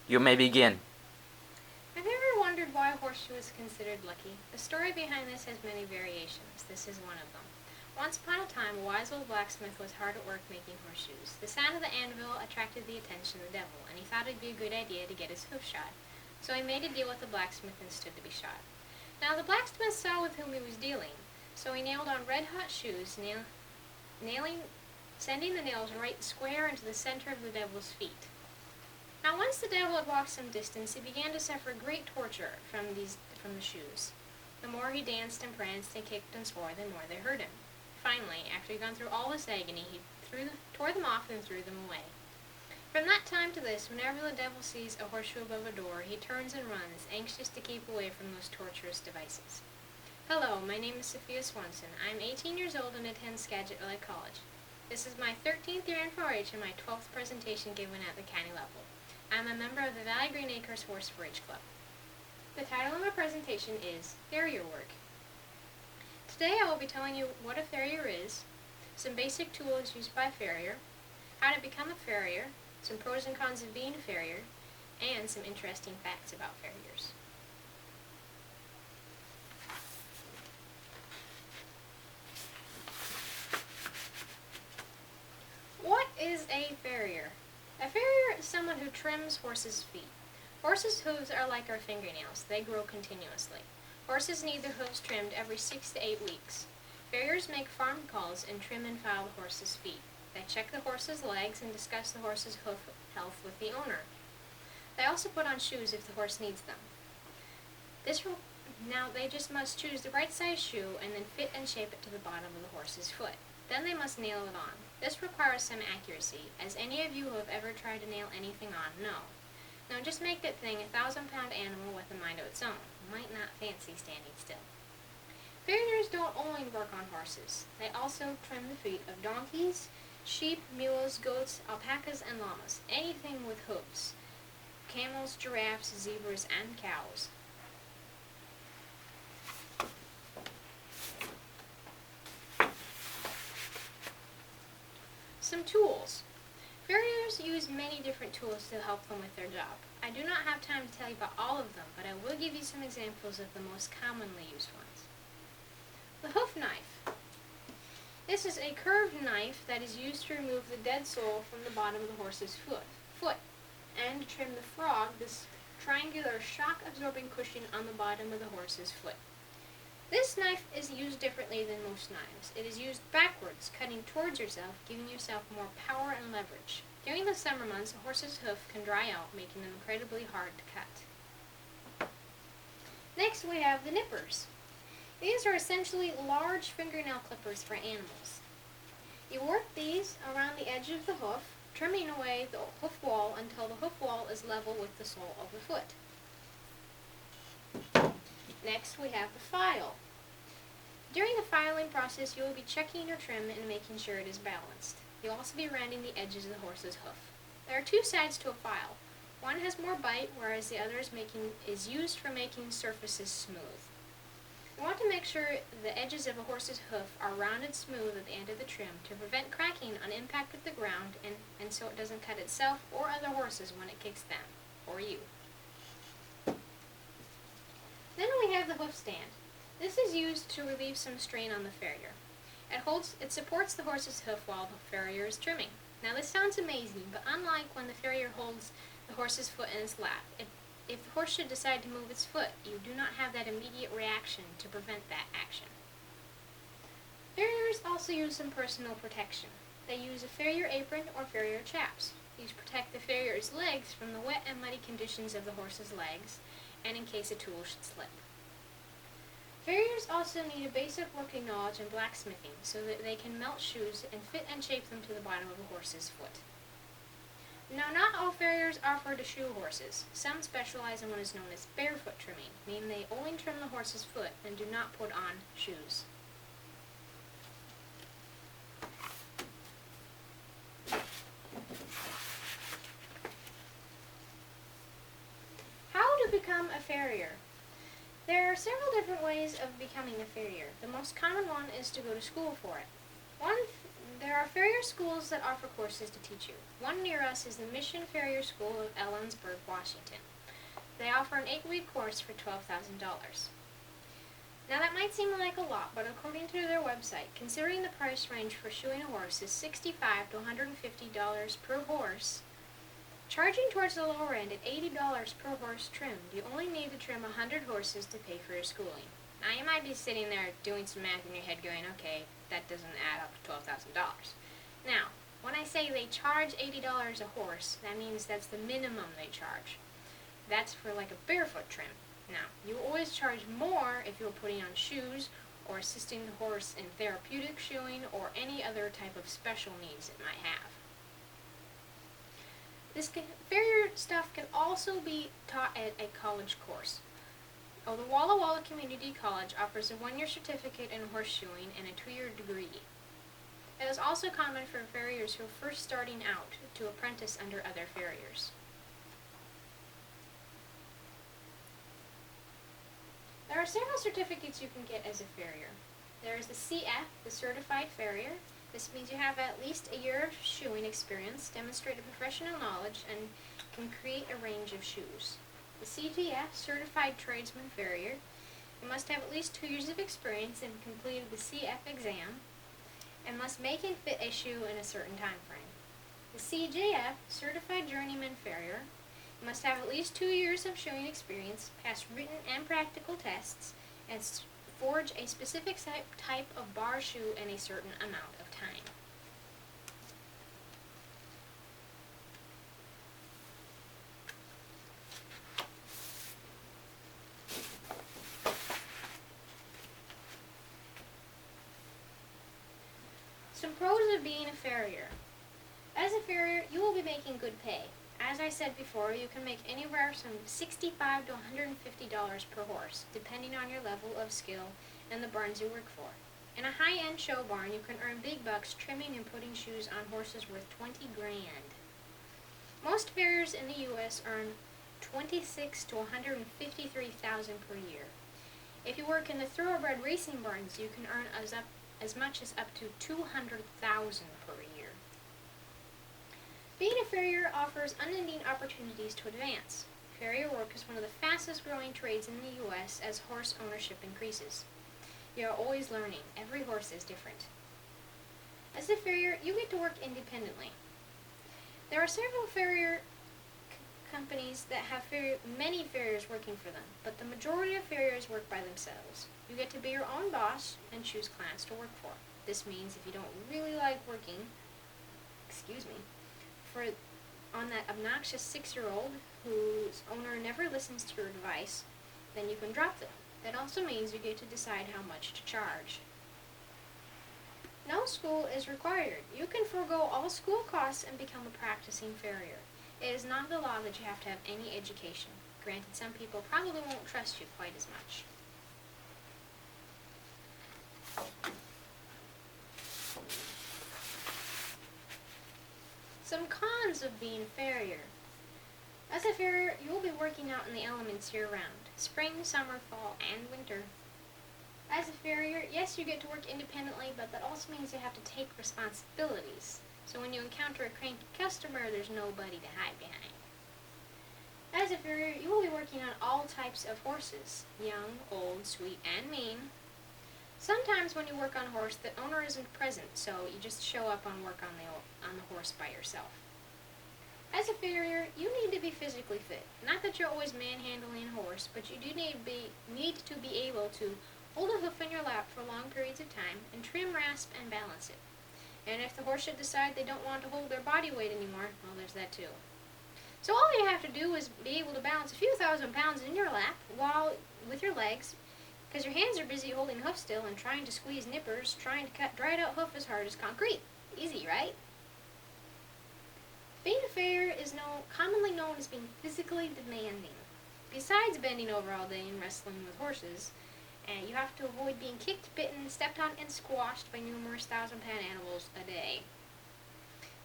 You may begin. Have you ever wondered why a horseshoe is considered lucky? The story behind this has many variations. This is one of them. Once upon a time, a wise old blacksmith was hard at work making horseshoes. The sound of the anvil attracted the attention of the devil, and he thought it'd be a good idea to get his hoof shod. So he made a deal with the blacksmith and stood to be shod. Now the blacksmith saw with whom he was dealing, so he nailed on red-hot shoes, sending the nails right square into the center of the devil's feet. Now once the devil had walked some distance, he began to suffer great torture from the shoes. The more he danced and pranced and kicked and swore, the more they hurt him. Finally, after he'd gone through all this agony, he tore them off and threw them away. From that time to this, whenever the devil sees a horseshoe above a door, he turns and runs, anxious to keep away from those torturous devices. Hello, my name is Sophia Swanson. I'm 18 years old and attend Skagit Valley College. This is my 13th year in 4-H and my 12th presentation given at the county level. I'm a member of the Valley Green Acres Horse 4-H Club. The title of my presentation is Farrier Work. Today I will be telling you what a farrier is, some basic tools used by a farrier, how to become a farrier, some pros and cons of being a farrier, and some interesting facts about farriers. What is a farrier? A farrier is someone who trims horses' feet. Horses' hooves are like our fingernails. They grow continuously. Horses need their hooves trimmed every 6 to 8 weeks. Farriers make farm calls and trim and file the horse's feet. They check the horse's legs and discuss the horse's hoof health with the owner. They also put on shoes if the horse needs them. Now they just must choose the right size shoe and then fit and shape it to the bottom of the horse's foot. Then they must nail it on. This requires some accuracy, as any of you who have ever tried to nail anything on know. Now just make that thing a 1,000-pound animal with a mind of its own. Might not fancy standing still. Farriers don't only work on horses. They also trim the feet of donkeys, sheep, mules, goats, alpacas, and llamas. Anything with hooves. Camels, giraffes, zebras, and cows. Some tools. Farriers use many different tools to help them with their job. I do not have time to tell you about all of them, but I will give you some examples of the most commonly used ones. The hoof knife. This is a curved knife that is used to remove the dead sole from the bottom of the horse's foot, and to trim the frog, this triangular shock-absorbing cushion on the bottom of the horse's foot. This knife is used differently than most knives. It is used backwards, cutting towards yourself, giving yourself more power and leverage. During the summer months, a horse's hoof can dry out, making them incredibly hard to cut. Next, we have the nippers. These are essentially large fingernail clippers for animals. You work these around the edge of the hoof, trimming away the hoof wall until the hoof wall is level with the sole of the foot. Next, we have the file. During the filing process, you will be checking your trim and making sure it is balanced. You'll also be rounding the edges of the horse's hoof. There are two sides to a file. One has more bite, whereas the other is used for making surfaces smooth. You want to make sure the edges of a horse's hoof are rounded smooth at the end of the trim to prevent cracking on impact with the ground and so it doesn't cut itself or other horses when it kicks them, or you. Then we have the hoof stand. This is used to relieve some strain on the farrier. It supports the horse's hoof while the farrier is trimming. Now this sounds amazing, but unlike when the farrier holds the horse's foot in its lap, if the horse should decide to move its foot, you do not have that immediate reaction to prevent that action. Farriers also use some personal protection. They use a farrier apron or farrier chaps. These protect the farrier's legs from the wet and muddy conditions of the horse's legs, and in case a tool should slip. Farriers also need a basic working knowledge in blacksmithing so that they can melt shoes and fit and shape them to the bottom of a horse's foot. Now, not all farriers offer to shoe horses. Some specialize in what is known as barefoot trimming, meaning they only trim the horse's foot and do not put on shoes. How to become a farrier? There are several different ways of becoming a farrier. The most common one is to go to school for it. One There are farrier schools that offer courses to teach you. One near us is the Mission Farrier School of Ellensburg, Washington. They offer an 8-week course for $12,000. Now that might seem like a lot, but according to their website, considering the price range for shoeing a horse is $65 to $150 per horse, charging towards the lower end at $80 per horse trimmed, you only need to trim 100 horses to pay for your schooling. Now you might be sitting there doing some math in your head going, okay, that doesn't add up to $12,000. Now, when I say they charge $80 a horse, that means that's the minimum they charge. That's for like a barefoot trim. Now, you always charge more if you're putting on shoes or assisting the horse in therapeutic shoeing or any other type of special needs it might have. This farrier stuff can also be taught at a college course. The Walla Walla Community College offers a 1-year certificate in horseshoeing and a 2-year degree. It is also common for farriers who are first starting out to apprentice under other farriers. There are several certificates you can get as a farrier. There is the CF, the Certified Farrier. This means you have at least a year of shoeing experience, demonstrated professional knowledge, and can create a range of shoes. The CTF, Certified Tradesman Farrier. You must have at least 2 years of experience and completed the CF exam, and must make and fit a shoe in a certain time frame. The CJF, Certified Journeyman Farrier. You must have at least 2 years of shoeing experience, pass written and practical tests, and forge a specific type of bar shoe in a certain amount of time. Some pros of being a farrier. As a farrier, you will be making good pay. As I said before, you can make anywhere from $65 to $150 per horse, depending on your level of skill and the barns you work for. In a high-end show barn, you can earn big bucks trimming and putting shoes on horses worth $20 grand. Most farriers in the U.S. earn $26,000 to $153,000 per year. If you work in the thoroughbred racing barns, you can earn as much as up to $200,000 per year. Being a farrier offers unending opportunities to advance. Farrier work is one of the fastest growing trades in the U.S. as horse ownership increases. You are always learning. Every horse is different. As a farrier, you get to work independently. There are several farrier companies that have many farriers working for them, but the majority of farriers work by themselves. You get to be your own boss and choose clients to work for. This means if you don't really like working, on that obnoxious 6-year-old whose owner never listens to your advice, then you can drop them. That also means you get to decide how much to charge. No school is required. You can forego all school costs and become a practicing farrier. It is not the law that you have to have any education. Granted, some people probably won't trust you quite as much. Some cons of being a farrier. As a farrier, you will be working out in the elements year-round, spring, summer, fall, and winter. As a farrier, yes, you get to work independently, but that also means you have to take responsibilities. So when you encounter a cranky customer, there's nobody to hide behind. As a farrier, you will be working on all types of horses, young, old, sweet, and mean. Sometimes when you work on a horse, the owner isn't present, so you just show up on work on the horse by yourself. As a farrier, you need to be physically fit. Not that you're always manhandling a horse, but you do need to be able to hold a hoof in your lap for long periods of time and trim, rasp, and balance it. And if the horse should decide they don't want to hold their body weight anymore, well, there's that too. So all you have to do is be able to balance a few thousand pounds in your lap while with your legs, because your hands are busy holding hoof still and trying to squeeze nippers, trying to cut dried out hoof as hard as concrete. Easy, right? Being a farrier is commonly known as being physically demanding. Besides bending over all day and wrestling with horses, you have to avoid being kicked, bitten, stepped on, and squashed by numerous 1,000-pound animals a day.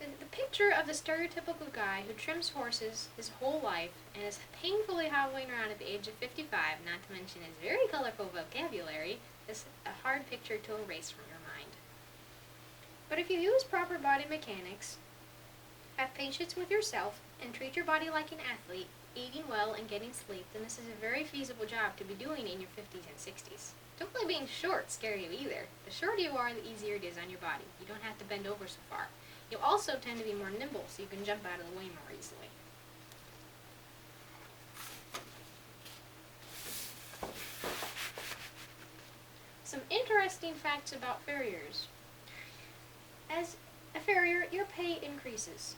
The picture of the stereotypical guy who trims horses his whole life and is painfully hobbling around at the age of 55, not to mention his very colorful vocabulary, is a hard picture to erase from your mind. But if you use proper body mechanics, have patience with yourself, and treat your body like an athlete, eating well and getting sleep, then this is a very feasible job to be doing in your 50s and 60s. Don't let being short scare you either. The shorter you are, the easier it is on your body. You don't have to bend over so far. You'll also tend to be more nimble, so you can jump out of the way more easily. Some interesting facts about farriers. As a farrier, your pay increases.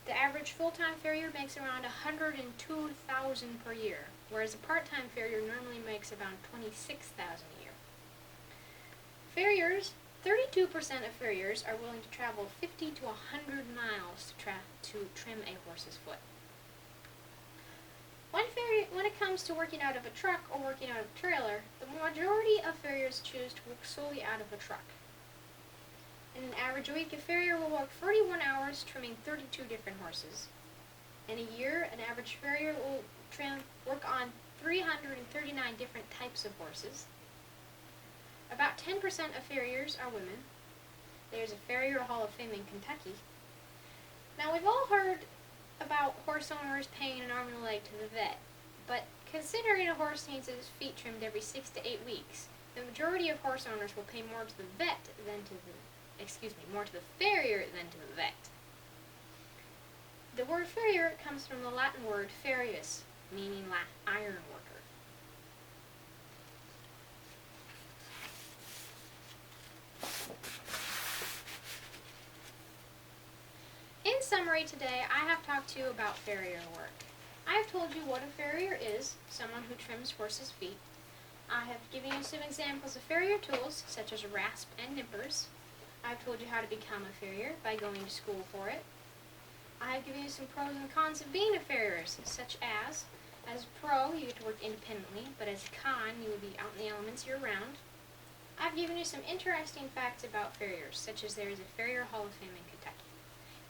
The average full-time farrier makes around $102,000 per year, whereas a part-time farrier normally makes around $26,000 a year. Farriers, 32% of farriers are willing to travel 50 to 100 miles to trim a horse's foot. When it comes to working out of a truck or working out of a trailer, the majority of farriers choose to work solely out of a truck. In an average week, a farrier will work 41 hours trimming 32 different horses. In a year, an average farrier will work on 339 different types of horses. About 10% of farriers are women. There's a Farrier Hall of Fame in Kentucky. Now, we've all heard about horse owners paying an arm and a leg to the vet, but considering a horse needs his feet trimmed every 6 to 8 weeks, the majority of horse owners will pay more to the vet than to the more to the farrier than to the vet. The word farrier comes from the Latin word farrius, meaning iron worker. In summary today, I have talked to you about farrier work. I have told you what a farrier is, someone who trims horses' feet. I have given you some examples of farrier tools, such as rasp and nippers. I've told you how to become a farrier by going to school for it. I have given you some pros and cons of being a farrier, such as a pro, you get to work independently, but as a con, you will be out in the elements year-round. I've given you some interesting facts about farriers, such as there is a Farrier Hall of Fame in Kentucky.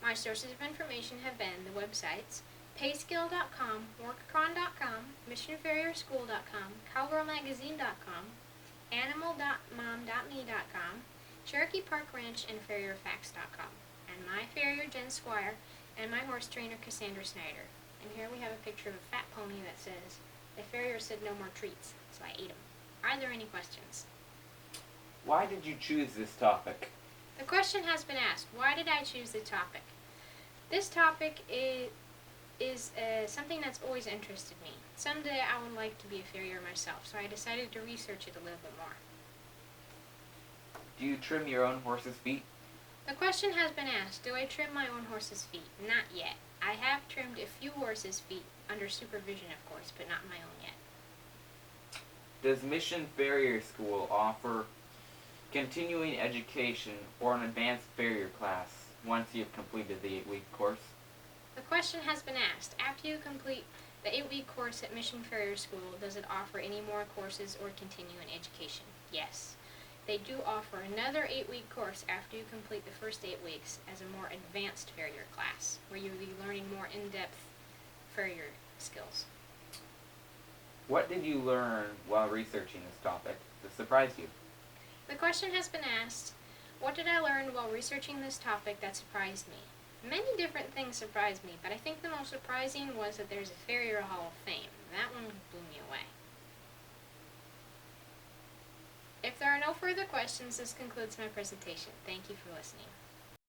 My sources of information have been the websites payskill.com, workcron.com, missionfarrierschool.com, cowgirlmagazine.com, animal.mom.me.com, Cherokee Park Ranch, and FarrierFacts.com, and my farrier Jen Squire, and my horse trainer Cassandra Snyder. And here we have a picture of a fat pony that says, "The farrier said no more treats, so I ate them." Are there any questions? Why did you choose this topic? The question has been asked, why did I choose the topic? This topic is something that's always interested me. Someday I would like to be a farrier myself, so I decided to research it a little bit more. Do you trim your own horse's feet? The question has been asked, do I trim my own horse's feet? Not yet. I have trimmed a few horses' feet, under supervision of course, but not my own yet. Does Mission Farrier School offer continuing education or an advanced farrier class once you have completed the 8-week course? The question has been asked, after you complete the 8-week course at Mission Farrier School, does it offer any more courses or continuing education? Yes. They do offer another 8-week course after you complete the first 8 weeks as a more advanced farrier class, where you'll be learning more in-depth farrier skills. What did you learn while researching this topic that surprised you? The question has been asked, what did I learn while researching this topic that surprised me? Many different things surprised me, but I think the most surprising was that there's a Farrier Hall of Fame. That one blew me away. If there are no further questions, this concludes my presentation. Thank you for listening.